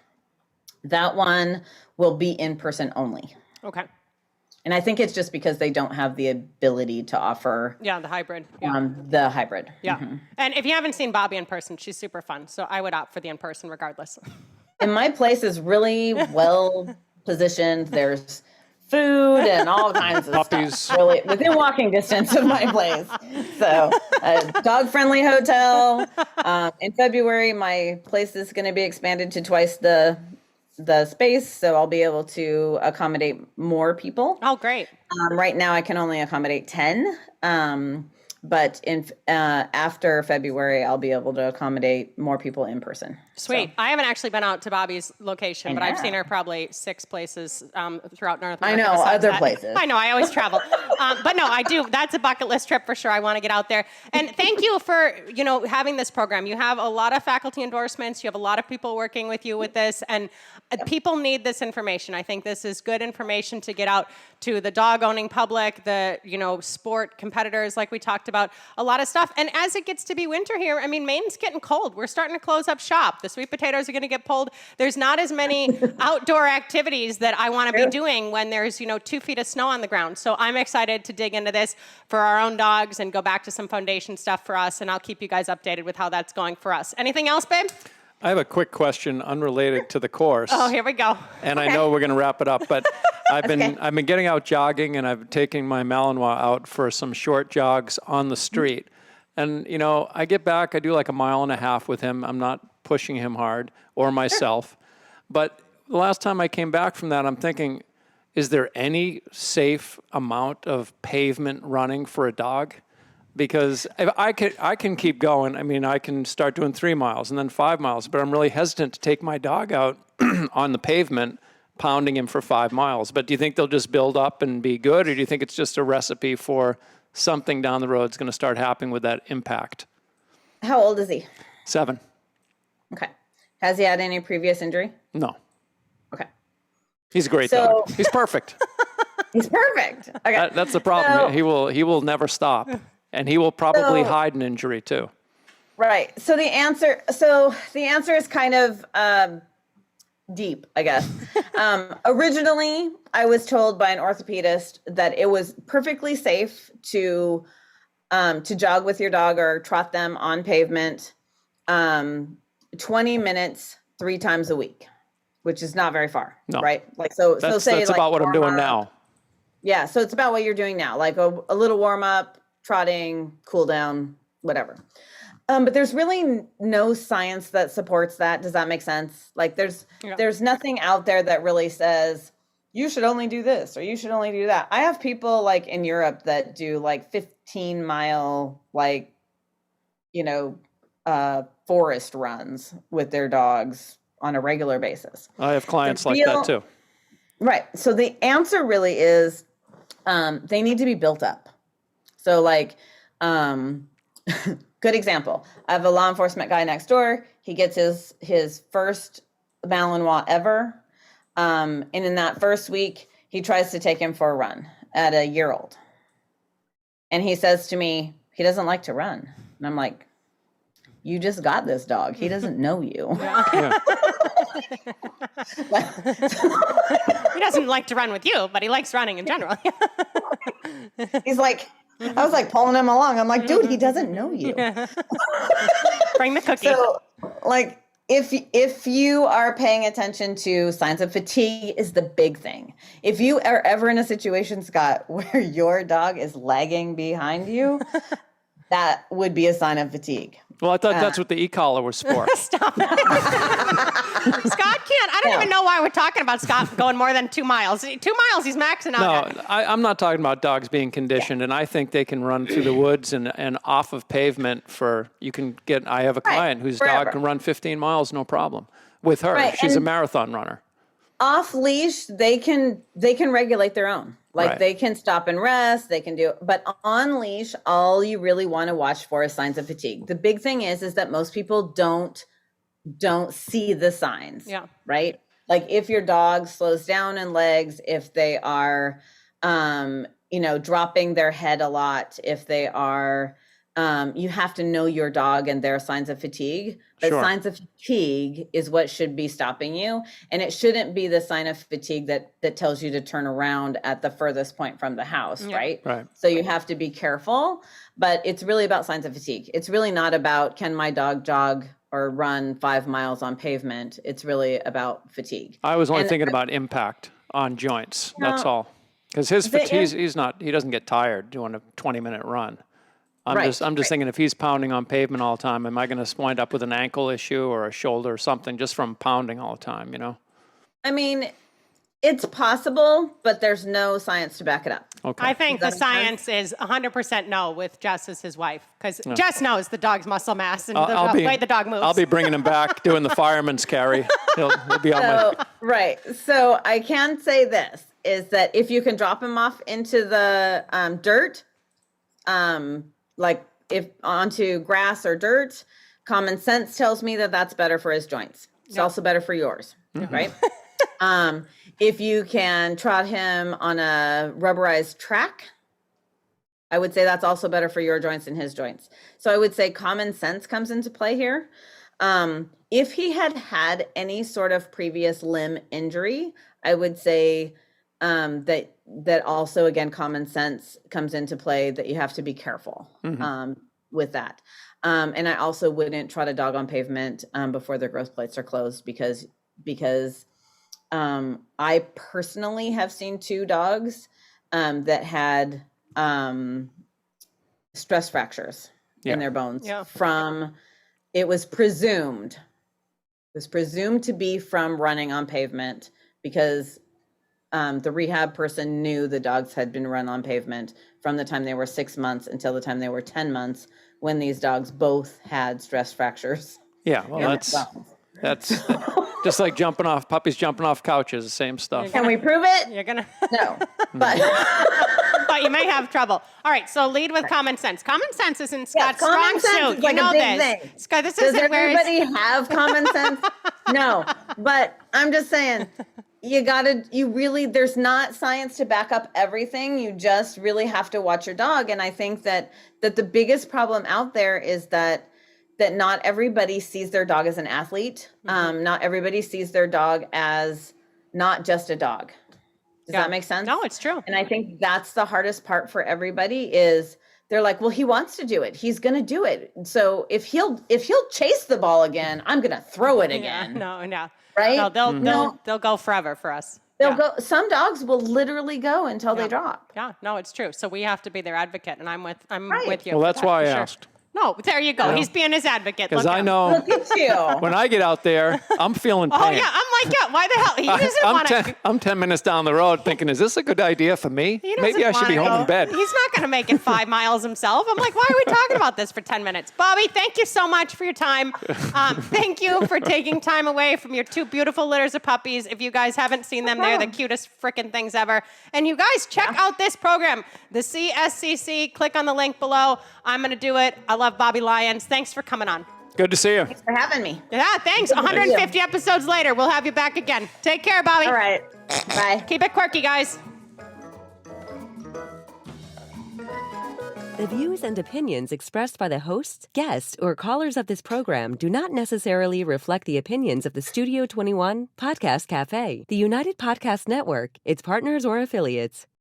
[SPEAKER 5] That one will be in person only.
[SPEAKER 3] Okay.
[SPEAKER 5] And I think it's just because they don't have the ability to offer
[SPEAKER 3] the hybrid.
[SPEAKER 5] The hybrid.
[SPEAKER 3] Yeah. Mm-hmm. And if you haven't seen Bobbie in person, she's super fun. So I would opt for the in person regardless.
[SPEAKER 5] And my place is really well positioned. There's food and all kinds of
[SPEAKER 4] puppies.
[SPEAKER 5] Stuff really within walking distance of my place. So a dog-friendly hotel. In February, my place is going to be expanded to twice the space, so I'll be able to accommodate more people.
[SPEAKER 3] Oh, great.
[SPEAKER 5] Right now I can only accommodate 10. but after February, I'll be able to accommodate more people in person.
[SPEAKER 3] Sweet.
[SPEAKER 5] So.
[SPEAKER 3] I haven't actually been out to Bobbie's location, but I've seen her probably 6 places throughout North America.
[SPEAKER 5] I know, other places.
[SPEAKER 3] I know, I always travel. But no, I do. That's a bucket list trip for sure. I want to get out there. And thank you for, having this program. You have a lot of faculty endorsements. You have a lot of people working with you with this. And people need this information. I think this is good information to get out to the dog owning public, the, sport competitors like we talked about, a lot of stuff. And as it gets to be winter here, I mean, Maine's getting cold. We're starting to close up shop. The sweet potatoes are going to get pulled. There's not as many outdoor activities that I want to be doing when there's, 2 feet of snow on the ground. So I'm excited to dig into this for our own dogs and go back to some foundation stuff for us. And I'll keep you guys updated with how that's going for us. Anything else, babe?
[SPEAKER 4] I have a quick question unrelated to the course.
[SPEAKER 3] Oh, here we go.
[SPEAKER 4] And
[SPEAKER 3] Okay.
[SPEAKER 4] I know we're going to wrap it up, but I've been getting out jogging, and I've taken my Malinois out for some short jogs on the street. And, I get back, I do like 1.5 miles with him. I'm not pushing him hard or myself. But the last time I came back from that, I'm thinking, is there any safe amount of pavement running for a dog? Because if I can keep going. I mean, I can start doing 3 miles and then 5 miles, but I'm really hesitant to take my dog out on the pavement, pounding him for 5 miles. But do you think they'll just build up and be good, or do you think it's just a recipe for something down the road is going to start happening with that impact?
[SPEAKER 5] How old is he?
[SPEAKER 4] 7.
[SPEAKER 5] Okay. Has he had any previous injury?
[SPEAKER 4] No.
[SPEAKER 5] Okay.
[SPEAKER 4] He's a great dog. He's perfect.
[SPEAKER 5] He's perfect. Okay.
[SPEAKER 4] That's the problem.
[SPEAKER 5] So,
[SPEAKER 4] he will never stop, and he will probably hide an injury too.
[SPEAKER 5] Right. So the answer is kind of deep, I guess. Originally, I was told by an orthopedist that it was perfectly safe to jog with your dog or trot them on pavement 20 minutes 3 times a week, which is not very far, right? Like
[SPEAKER 4] That's about what I'm doing now.
[SPEAKER 5] Yeah, so it's about what you're doing now, like a little warm up, trotting, cool down, whatever. But there's really no science that supports that. Does that make sense? Like there's nothing out there that really says you should only do this or you should only do that. I have people like in Europe that do like 15-mile forest runs with their dogs on a regular basis.
[SPEAKER 4] I have clients like that too.
[SPEAKER 5] Right. So the answer really is they need to be built up. So good example. I have a law enforcement guy next door. He gets his first Malinois ever. And in that first week, he tries to take him for a run at a year-old. And he says to me, he doesn't like to run. And I'm like, you just got this dog. He doesn't know you.
[SPEAKER 4] Yeah.
[SPEAKER 3] He doesn't like to run with you, but he likes running in general.
[SPEAKER 5] He's like, I was like pulling him along. I'm like, dude, he doesn't know you.
[SPEAKER 3] Bring the cookie.
[SPEAKER 5] So like, if you are paying attention to signs of fatigue is the big thing. If you are ever in a situation, Scott, where your dog is lagging behind you, that would be a sign of fatigue.
[SPEAKER 4] Well, I thought that's what the e-collar was for.
[SPEAKER 3] Stop it. Scott can't. I don't even know why we're talking about Scott going more than 2 miles. 2 miles, he's maxing out.
[SPEAKER 4] No, I'm not talking about dogs being conditioned, and I think they can run through the woods and off of pavement I have a client whose dog can run 15 miles, no problem, with her.
[SPEAKER 5] Right,
[SPEAKER 4] She's a marathon runner.
[SPEAKER 5] Off leash, they can regulate their own. Like they can stop and rest, they can do, but on leash, all you really want to watch for is signs of fatigue. The big thing is that most people don't see the signs. Yeah. Right. Like if your dog slows down in legs, if they are, dropping their head a lot, if they are, you have to know your dog and their signs of fatigue. But signs of fatigue is what should be stopping you. And it shouldn't be the sign of fatigue that tells you to turn around at the furthest point from the house, right? So you have to be careful, but it's really about signs of fatigue. It's really not about, can my dog jog or run 5 miles on pavement? It's really about fatigue.
[SPEAKER 4] I was only thinking about impact on joints. That's all. Because his fatigue, he doesn't get tired doing a 20-minute run. I'm just thinking if he's pounding on pavement all the time, am I going to wind up with an ankle issue or a shoulder or something just from pounding all the time,
[SPEAKER 5] I mean, It's possible, but there's no science to back it up.
[SPEAKER 4] Okay.
[SPEAKER 3] I think the
[SPEAKER 5] Does that make
[SPEAKER 3] science is 100% no with Jess as his wife, because Jess knows the dog's muscle mass and
[SPEAKER 4] I'll
[SPEAKER 3] the way the dog moves.
[SPEAKER 4] I'll be bringing him back, doing the fireman's carry. He'll be on my...
[SPEAKER 5] Right. So I can say this, is that if you can drop him off into the dirt, like if onto grass or dirt, common sense tells me that that's better for his joints. It's also better for yours, right? If you can trot him on a rubberized track, I would say that's also better for your joints and his joints. So I would say common sense comes into play here. If he had had any sort of previous limb injury, I would say that also, again, common sense comes into play, that you have to be careful with that. And I also wouldn't trot a dog on pavement before their growth plates are closed, because I personally have seen 2 dogs that had stress fractures in their bones from, it was presumed to be from running on pavement, because the rehab person knew the dogs had been run on pavement from the time they were 6 months until the time they were 10 months, when these dogs both had stress fractures.
[SPEAKER 4] Yeah, well, that's just like puppies jumping off couches, the same stuff.
[SPEAKER 5] Can we prove it?
[SPEAKER 3] You're going to...
[SPEAKER 5] No, but...
[SPEAKER 3] But you may have trouble. All right, so lead with common sense. Common sense is in Scott's
[SPEAKER 5] common
[SPEAKER 3] strong
[SPEAKER 5] sense
[SPEAKER 3] suit.
[SPEAKER 5] is like
[SPEAKER 3] you know
[SPEAKER 5] a big
[SPEAKER 3] this.
[SPEAKER 5] thing.
[SPEAKER 3] Scott, this
[SPEAKER 5] Does
[SPEAKER 3] isn't where
[SPEAKER 5] everybody have common sense? No, but I'm just saying, there's not science to back up everything. You just really have to watch your dog. And I think that the biggest problem out there is that not everybody sees their dog as an athlete. Not everybody sees their dog as not just a dog. Does that make sense?
[SPEAKER 3] No, it's true.
[SPEAKER 5] And I think that's the hardest part for everybody, is they're like, well, he wants to do it. He's going to do it. So if he'll chase the ball again, I'm going to throw it again.
[SPEAKER 3] No.
[SPEAKER 5] Right?
[SPEAKER 3] No, they'll go forever for us.
[SPEAKER 5] They'll go. Some dogs will literally go until they drop.
[SPEAKER 3] Yeah, no, it's true. So we have to be their advocate, and I'm with you.
[SPEAKER 4] Well, that's why I asked.
[SPEAKER 3] No, there you go. He's being his advocate.
[SPEAKER 4] Because I know
[SPEAKER 5] Look at you.
[SPEAKER 4] when I get out there, I'm feeling pain.
[SPEAKER 3] Oh, yeah. I'm like, why the hell? He doesn't want to.
[SPEAKER 4] I'm 10 minutes down the road thinking, is this a good idea for me? Maybe I should be home in bed.
[SPEAKER 3] He's not going to make it 5 miles himself. I'm like, why are we talking about this for 10 minutes? Bobbie, thank you so much for your time. Thank you for taking time away from your 2 beautiful litters of puppies. If you guys haven't seen them, they're the cutest freaking things ever. And you guys, check out this program, the CSCC. Click on the link below. I'm going to do it. I love Bobbie Lyons. Thanks for coming on.
[SPEAKER 4] Good to see you.
[SPEAKER 5] Thanks for having me.
[SPEAKER 3] Yeah, thanks. 150 episodes later, we'll have you back again. Take care, Bobbie.
[SPEAKER 5] All right. Bye.
[SPEAKER 3] Keep it quirky, guys.
[SPEAKER 1] The views and opinions expressed by the hosts, guests, or callers of this program do not necessarily reflect the opinions of the Studio 21 Podcast Cafe, the United Podcast Network, its partners, or affiliates.